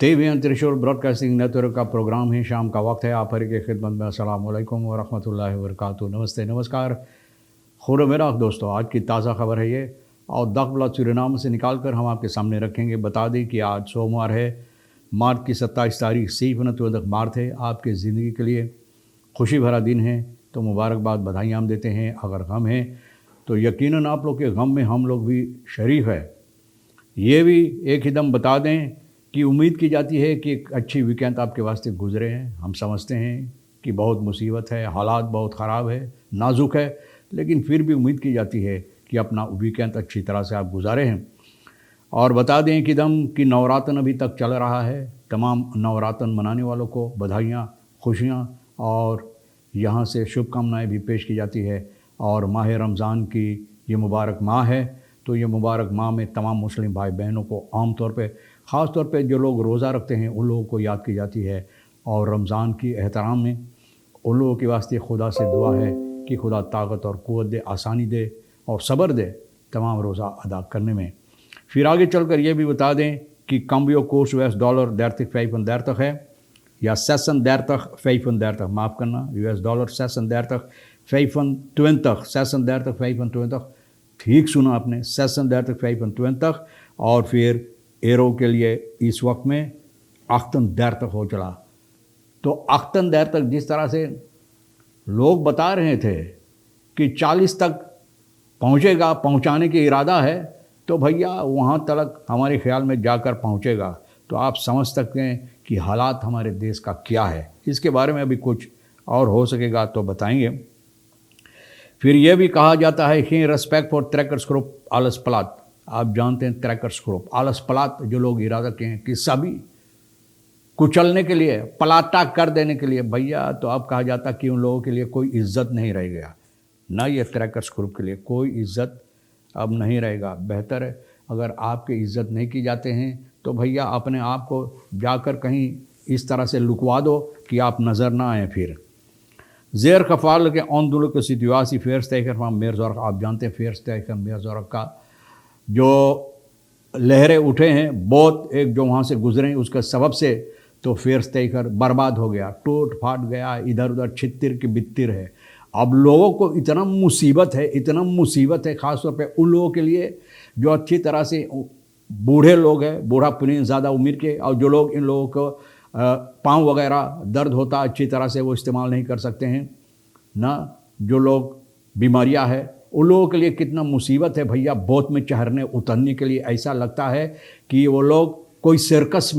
TV त्रिशूल broadcasting network का programme है। शाम का वक्त है। आप हर की खिदमत में अस्सलाम वालेकुम व रहमतुल्लाहि व बरकातुहू। नमस्ते, नमस्कार, खुद मेरा दोस्तों। आज की ताज़ा खबर है ये, और दखबला सूरीनाम से निकाल कर हम आपके सामने रखेंगे। बता दें कि आज सोमवार है, मार्च की 27 तारीख, सीफनत मार्च है। आपकी ज़िंदगी के लिए खुशी भरा दिन है, तो मुबारकबाद, बधाई हम देते हैं। अगर गम है तो यकीनन आप लोग के गम में हम लोग भी शरीक है। ये भी एक ही दम बता दें कि उम्मीद की जाती है कि एक अच्छी वीकेंड आपके वास्ते गुजरे हैं। हम समझते हैं कि बहुत मुसीबत है, हालात बहुत ख़राब है, नाजुक है, लेकिन फिर भी उम्मीद की जाती है कि अपना वीकेंड अच्छी तरह से आप गुजारे हैं। और बता दें कि दम कि नवरातन अभी तक चल रहा है। तमाम नवरातन मनाने वालों को बधाइयाँ, खुशियाँ और यहाँ से शुभकामनाएँ भी पेश की जाती है। और माह रमज़ान की ये मुबारक माह है, तो ये मुबारक माह में तमाम मुस्लिम भाई बहनों को आम तौर पे, ख़ास तौर पे जो लोग रोज़ा रखते हैं उन लोगों को याद की जाती है। और रमज़ान की एहतराम में उन लोगों के वास्ते खुदा से दुआ है कि खुदा ताकत और क़ुव्वत दे, आसानी दे और सब्र दे तमाम रोज़ा अदा करने में। फिर आगे चलकर ये भी बता दें कि कम्बियो कोर्स US डॉलर 35 है, या 36 माफ़ करना, US डॉलर 36 ठीक सुना आपने, 36 और फिर एरो के लिए इस वक्त में 38 हो चला। तो 38 जिस तरह से लोग बता रहे थे कि 40 तक पहुंचेगा, पहुंचाने की इरादा है, तो भैया वहां तक हमारे ख्याल में जाकर पहुंचेगा। तो आप समझ सकते हैं कि हालात हमारे देश का क्या है। इसके बारे में अभी कुछ और हो सकेगा तो बताएंगे। फिर यह भी कहा जाता है कि रेस्पेक्ट फॉर ट्रैकर्स ग्रुप आलस पलात। आप जानते हैं ट्रैकर्स ग्रुप आलस पलात जो लोग इरादा के हैं कि सभी कुचलने के लिए, पलाटा कर देने के लिए, भैया तो अब कहा जाता कि उन लोगों के लिए कोई इज्जत नहीं रह गया ना। ये ट्रैकर्स ग्रुप के लिए कोई इज्जत अब नहीं रहेगा। बेहतर है अगर आपकी इज्जत नहीं की जाते हैं तो भैया अपने आप को जाकर कहीं इस तरह से लुकवा दो कि आप नज़र ना आएँ। फिर ज़ेर कफ़ाल के औंदुल के सितवासी फेर्स तयकर मेरजौरक, आप जानते हैं फेर्स तयकर मेरजौरक का जो लहरें उठे हैं बहुत, एक जो वहाँ से गुजरे उसके सबब से, तो फेर्स तयकर बर्बाद हो गया, टूट फाट गया, इधर उधर छित्तिर की बित्तिर है। अब लोगों को इतना मुसीबत है, इतना मुसीबत है, ख़ास तौर पे उन लोगों के लिए जो अच्छी तरह से बूढ़े लोग हैं, बूढ़ा पुनीन ज़्यादा उम्र के, और जो लोग इन लोगों को पाँव वगैरह दर्द होता अच्छी तरह से वो इस्तेमाल नहीं कर सकते हैं ना, जो लोग बीमारियां है, उन लोगों के लिए कितना मुसीबत है भैया। बोट में चढ़ने उतरने के लिए ऐसा लगता है कि वो लोग कोई सर्कस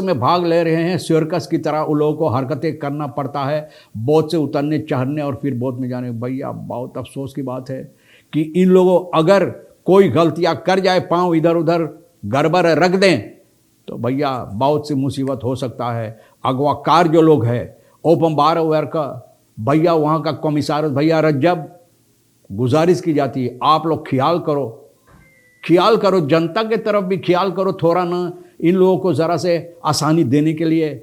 में भाग ले रहे हैं। सर्कस की तरह उन लोगों को हरकतें करना पड़ता है बोट से उतरने, चढ़ने और फिर बोट में जाने। भैया बहुत अफसोस की बात है कि इन लोगों अगर कोई गलतियां कर जाए, पाँव इधर उधर गड़बड़ रख दें, तो भैया बहुत सी मुसीबत हो सकता है। अगवाकार जो लोग हैं, ओपन बार वेयर का भैया, वहाँ का कमिश्नर भैया रज्जब, गुजारिश की जाती है आप लोग ख्याल करो, जनता के तरफ भी ख्याल करो थोड़ा ना, इन लोगों को ज़रा से आसानी देने के लिए।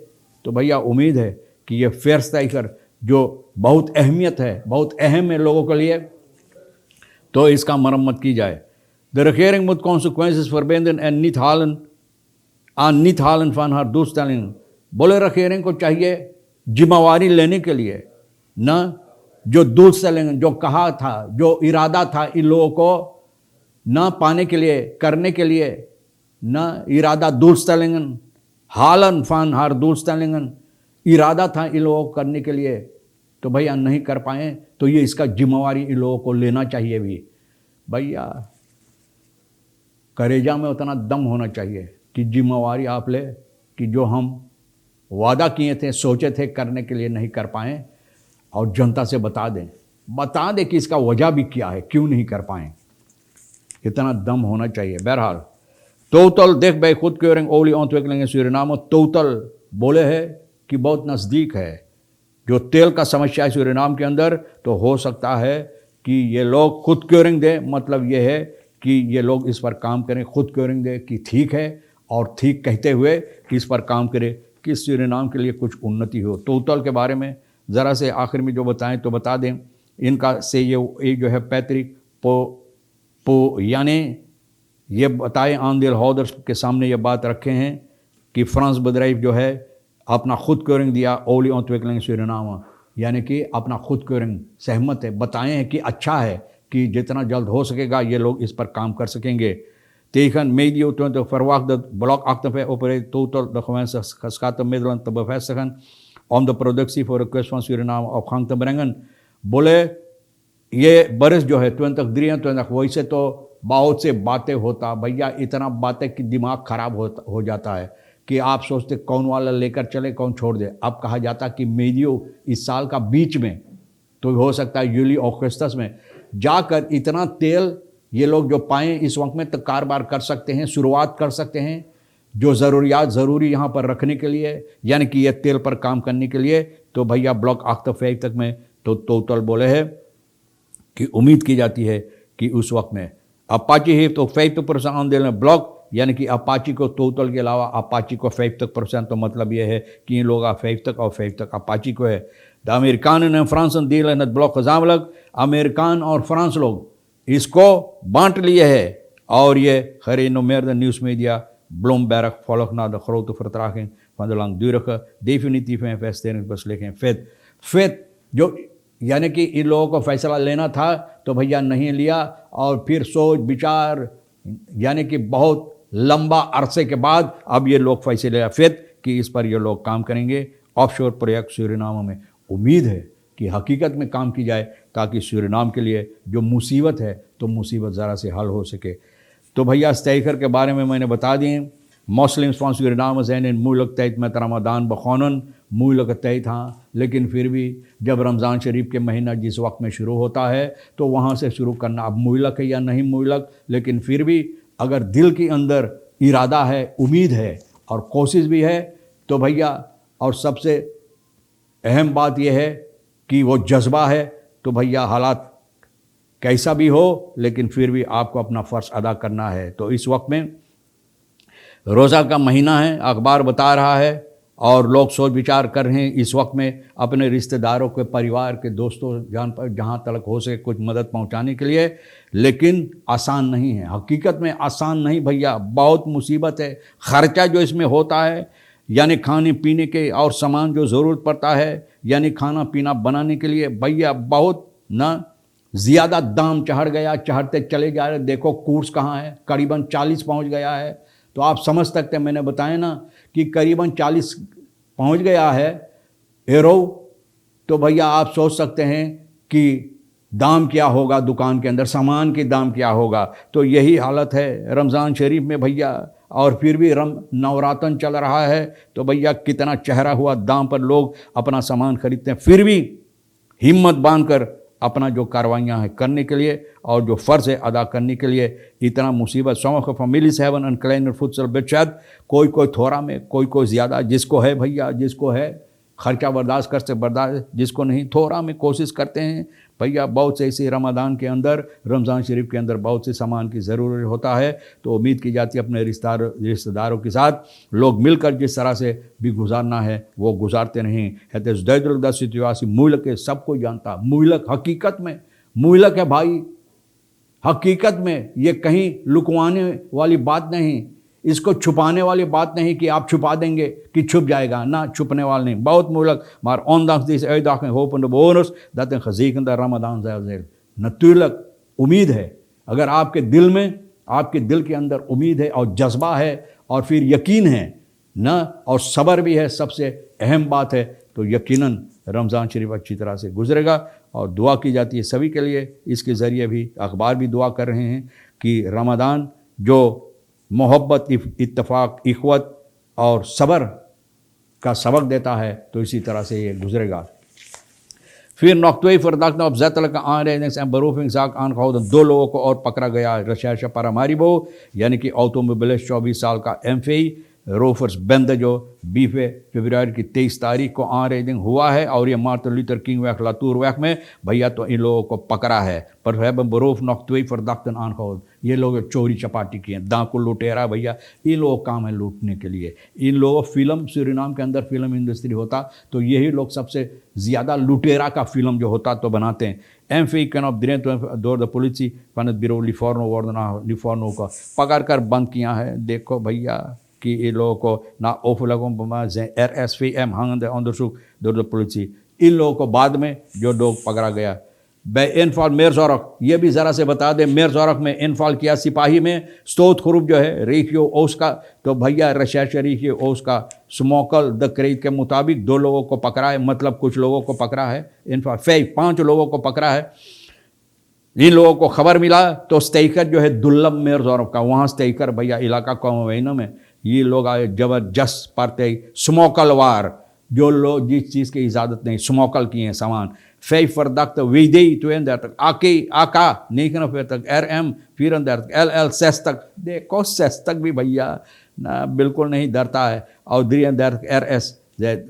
तो भैया उम्मीद है कि ये फेर्स तयकर जो बहुत अहमियत है, बहुत अहम है लोगों के लिए, तो इसका मरम्मत की जाए। द रिकेयरिंग मुद कॉन्सिक्वेंसेस फॉर बेंदन एंड नित हालन फन हर दोस्तालिन। बोले रिकेयरिंग को चाहिए जिम्मेवारी लेने के लिए ना, जो दूध से लेंगे, जो कहा था, जो इरादा था इन लोगों को ना पाने के लिए, करने के लिए ना, इरादा दोस्तलेंगन हालन फन हर दोस्तलेंगन, इरादा था इन लोगों को करने के लिए, तो भैया नहीं कर पाए, तो ये इसका जिम्मेवारी इन लोगों को लेना चाहिए भी। भैया करेजा में उतना दम होना चाहिए कि जिम्मेवारी आप ले कि जो हम वादा किए थे, सोचे थे करने के लिए नहीं कर पाए, और जनता से बता दें कि इसका वजह भी क्या है, क्यों नहीं कर पाए। इतना दम होना चाहिए। बहरहाल टोटल देख भाई खुद क्योरिंग ओली ऑन्तविकलिंग सूरीनाम, टोटल बोले है कि बहुत नज़दीक है जो तेल का समस्या है सूरीनाम के अंदर, तो हो सकता है कि ये लोग खुद क्योरिंग दे। मतलब ये है कि ये लोग इस पर काम करें, खुद क्योरिंग दे कि ठीक है, और ठीक कहते हुए कि इस पर काम करें कि सूरीनाम के लिए कुछ उन्नति हो। टोटल के बारे में ज़रा से आखिर में जो बताएं तो बता दें, इनका से ये जो है पैतृक यानी ये बताए आंदिल हौदर के सामने ये बात रखे हैं कि फ्रांस bedrijf जो है अपना खुदकeuring दिया ओली ontwikkeling Suriname, यानी कि अपना खुदकeuring सहमत है, बताए हैं कि अच्छा है कि जितना जल्द हो सकेगा ये लोग इस पर काम कर सकेंगे. Tegen medio 20 verwacht dat blok 48 opereert totaal de gewenste geschatte middelen te bevestigen om de productie voor de kust van Suriname op gang te brengen. बोले ये बरस जो है 2023 वैसे तो बहुत से बातें होता भैया, इतना बातें कि दिमाग खराब हो जाता है कि आप सोचते कौन वाला लेकर चले कौन छोड़ दे. अब कहा जाता कि मेडियो इस साल का बीच में, तो हो सकता है यूली अगस्त में जाकर इतना तेल ये लोग जो पाएँ इस वक्त में तो कारोबार कर सकते हैं, शुरुआत कर सकते हैं जो ज़रूरियात ज़रूरी यहाँ पर रखने के लिए, यानी कि ये तेल पर काम करने के लिए. तो भैया ब्लॉक 48 तक में तो टोटल बोले है कि उम्मीद की जाती है कि उस वक्त में अपाची है तो 50% आंदोलन ब्लॉक, यानी कि अपाची को टोटल के अलावा अपाची को 50%, तो मतलब ये है कि इन लोग 50 तक और 50 तक अपाची को है. द अमेरिकान ने फ्रांस डील है ब्लॉक खजामलग, अमेरिकान और फ्रांस लोग इसको बांट लिए है. और ये खरे नोमेर the news media Bloemberg volgt na de grote vertraging van de langdurige definitieve investeringsbeslissing FID जो यानी कि इन लोगों को फैसला लेना था तो भैया नहीं लिया, और फिर सोच विचार यानी कि बहुत लंबा अरसे के बाद अब ये लोग फैसले लिया FID कि इस पर ये लोग काम करेंगे. ऑफशोर प्रोजेक्ट सूरीनाम में उम्मीद है कि हकीकत में काम की जाए ताकि सूरीनाम के लिए जो मुसीबत है तो मुसीबत ज़रा से हल हो सके. तो भैया स्टेकर के बारे में मैंने बता दिए. Muslims van Suriname zijn in moeilijk tijd met Ramzan begonnen, moeilijke tijd हाँ, लेकिन फिर भी जब रमज़ान शरीफ के महीना जिस वक्त में शुरू होता है तो वहाँ से शुरू करना अब मुइलक है या नहीं मुइलक, लेकिन फिर भी अगर दिल के अंदर इरादा है, उम्मीद है और कोशिश भी है तो भैया, और सबसे अहम बात यह है कि वो जज्बा है, तो भैया हालात कैसा भी हो लेकिन फिर भी आपको अपना फ़र्ज़ अदा करना है. तो इस वक्त में रोज़ा का महीना है, अखबार बता रहा है और लोग सोच विचार कर रहे हैं इस वक्त में अपने रिश्तेदारों के, परिवार के, दोस्तों जहाँ तक हो सके कुछ मदद पहुँचाने के लिए, लेकिन आसान नहीं है. हकीकत में आसान नहीं भैया, बहुत मुसीबत है. ख़र्चा जो इसमें होता है यानी खाने पीने के और सामान जो ज़रूरत पड़ता है यानी खाना पीना बनाने के लिए भैया बहुत ना ज़्यादा दाम चढ़ गया, चढ़ते चले जा रहे. देखो कोर्स कहाँ है, करीबन 40 पहुँच गया है. तो आप समझ सकते हैं, मैंने बताया ना कि करीबन 40 पहुँच गया है यूरो. तो भैया आप सोच सकते हैं कि दाम क्या होगा दुकान के अंदर, सामान के दाम क्या होगा. तो यही हालत है रमज़ान शरीफ में भैया, और फिर भी नवरातन चल रहा है तो भैया कितना चढ़ा हुआ दाम पर लोग अपना सामान खरीदते हैं. फिर भी हिम्मत बांधकर अपना जो कार्रवाइयाँ हैं करने के लिए और जो फ़र्ज़ है अदा करने के लिए इतना मुसीबत. sommige families hebben een kleiner voedselbudget, कोई थोड़ा में, कोई ज़्यादा, जिसको है भैया, जिसको है खर्चा बर्दाश्त कर से बर्दाश्त, जिसको नहीं थोड़ा में कोशिश करते हैं भैया. बहुत से इसी रमज़ान के अंदर, रमज़ान शरीफ के अंदर बहुत से सामान की ज़रूरत होता है. तो उम्मीद की जाती है अपने रिश्तेदारों के साथ लोग मिलकर जिस तरह से भी गुजारना है वो गुजारते नहीं. Het is duidelijk dat situatie moeilijk is, सब कोई जानता. मोइलक हकीकत में मोइलक है भाई, हकीकत में ये कहीं लुकवाने वाली बात नहीं, इसको छुपाने वाली बात नहीं कि आप छुपा देंगे कि छुप जाएगा, ना छुपने वाला नहीं, बहुत moeilijk. Maar ondanks deze uitdaging hopen de bewoners dat een gezegende Ramadan zal zijn. Natuurlijk उम्मीद है, अगर आपके दिल में, आपके दिल के अंदर उम्मीद है और जज्बा है और फिर यकीन है ना, और सब्र भी है, सबसे अहम बात है, तो यकीनन रमज़ान शरीफ अच्छी तरह से गुजरेगा. और दुआ की जाती है सभी के लिए. इसके ज़रिए भी अखबार भी दुआ कर रहे हैं कि रमज़ान जो मोहब्बत, इत्तफाक, इख़वत और सब्र का सबक देता है तो इसी तरह से ये गुजरेगा. फिर nog 2 verdachten opzettelijke aanrijdings- en berovingszaak aangehouden. 2 लोगों को और पकड़ा गया. recherche Paramaribo यानी कि ऑटोमोबिलिस्ट 24 साल का MV रोफर्स बंद जो 20 फरवरी की 23 तारीख को aanrijding हुआ है और ये Martin Luther king weg Latur weg में भैया तो इन लोगों को पकड़ा है. पर hebben beroofd nog 2 verdachten aangehouden. ये लोग चोरी चपाटी किए, डाकू लुटेरा भैया, इन लोगों का काम है लूटने के लिए. इन लोगों फिल्म सूरीनाम के अंदर फिल्म इंडस्ट्री होता तो यही लोग सबसे ज़्यादा लुटेरा का फिल्म जो होता तो बनाते हैं. MV kan op 23 door de politie van het bureau Livorno worden Livorno को पकड़ कर बंद किया है. देखो भैया कि ये लोगों को ना ओफलगों से RSVM hangende onderzoek door de politie। इन लोगों को बाद में जो लोग पकड़ा गया bij inval Meerzorg, ये भी ज़रा से बता दें, Meerzorg में इनफॉल किया सिपाही में स्टोथ ग्रुप जो है रेखियो ओस का, तो भैया रिसर्च रेखियो ओस का स्मोकल द क्रेज के मुताबिक 2 लोगों को पकड़ा है, मतलब कुछ लोगों को पकड़ा है, इनफॉल 5 लोगों को पकड़ा है। इन लोगों को खबर मिला तो स्टेकर जो है दुर्लभ Meerzorg का, वहाँ स्टेकर भैया इलाका कौमवेनो में ये लोग आए जबरदस्त पार्टे स्मोकल वार, जो लोग जिस चीज़ की इजाज़त नहीं स्मोकल किए हैं सामान। 5 verdachte WD 32, AK 49, RM 34, LL 60, देखो 60 भी भैया ना बिल्कुल नहीं डरता है, और 33 RS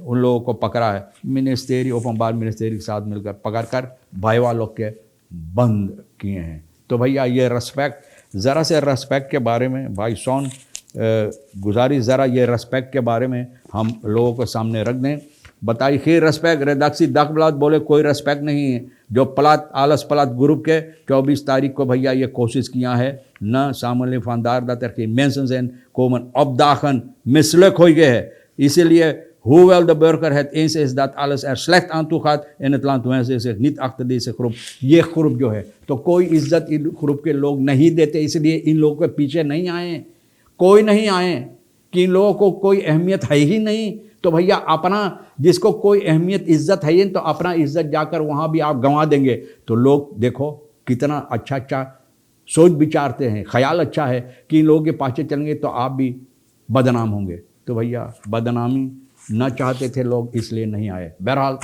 उन लोगों को पकड़ा है। मिनिस्ट्री ओपनबार मिनिस्ट्री के साथ मिलकर पकड़कर भाईवा लोग के बंद किए हैं। तो भैया ये रेस्पेक्ट, ज़रा से रेस्पेक्ट के बारे में भाई सोन गुजारिश, ज़रा ये रेस्पेक्ट के बारे में हम लोगों को सामने रख दें। बताइए खैर रेस्पेक्ट रेदाक्सी दाखबलात बोले कोई रेस्पेक्ट नहीं है। जो पलात आलस पलात ग्रुप के 24 तारीख को भैया ये कोशिश किया है न सामने फानदार दातर की mention and common obdagen misselijk हो गए है। इसीलिए hoewel de burger het eens is dat alles slecht aan toe gaat in het land, wensen zich niet achter deze groep। ये ग्रुप जो है तो कोई इज्जत इन ग्रुप के लोग नहीं देते, इसलिए इन लोगों के पीछे नहीं आए, कोई नहीं आए कि इन लोगों को कोई अहमियत है ही नहीं। तो भैया अपना जिसको कोई अहमियत इज्जत है ही तो अपना इज्जत जाकर वहाँ भी आप गंवा देंगे। तो लोग देखो कितना अच्छा अच्छा सोच विचारते हैं, ख्याल अच्छा है कि इन लोगों के पाछे चलेंगे तो आप भी बदनाम होंगे। तो भैया बदनामी न चाहते थे लोग, इसलिए नहीं आए। बहरहाल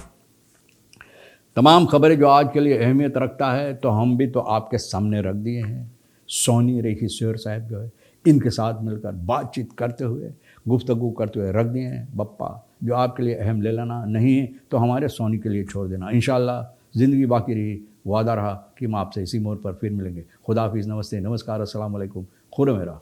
तमाम खबरें जो आज के लिए अहमियत रखता है तो हम भी तो आपके सामने रख दिए हैं। सोनी रेखी शेर साहब जो है इनके साथ मिलकर बातचीत करते हुए गुफ्तगू करते हुए रख दिए हैं। बप्पा जो आपके लिए अहम ले लेना नहीं है तो हमारे सोनी के लिए छोड़ देना। इंशाअल्लाह ज़िंदगी बाकी रही, वादा रहा कि हम आपसे इसी मोड़ पर फिर मिलेंगे। खुदा हाफिज़, नमस्ते, नमस्कार, अस्सलाम वालेकुम, खुदा मेरा।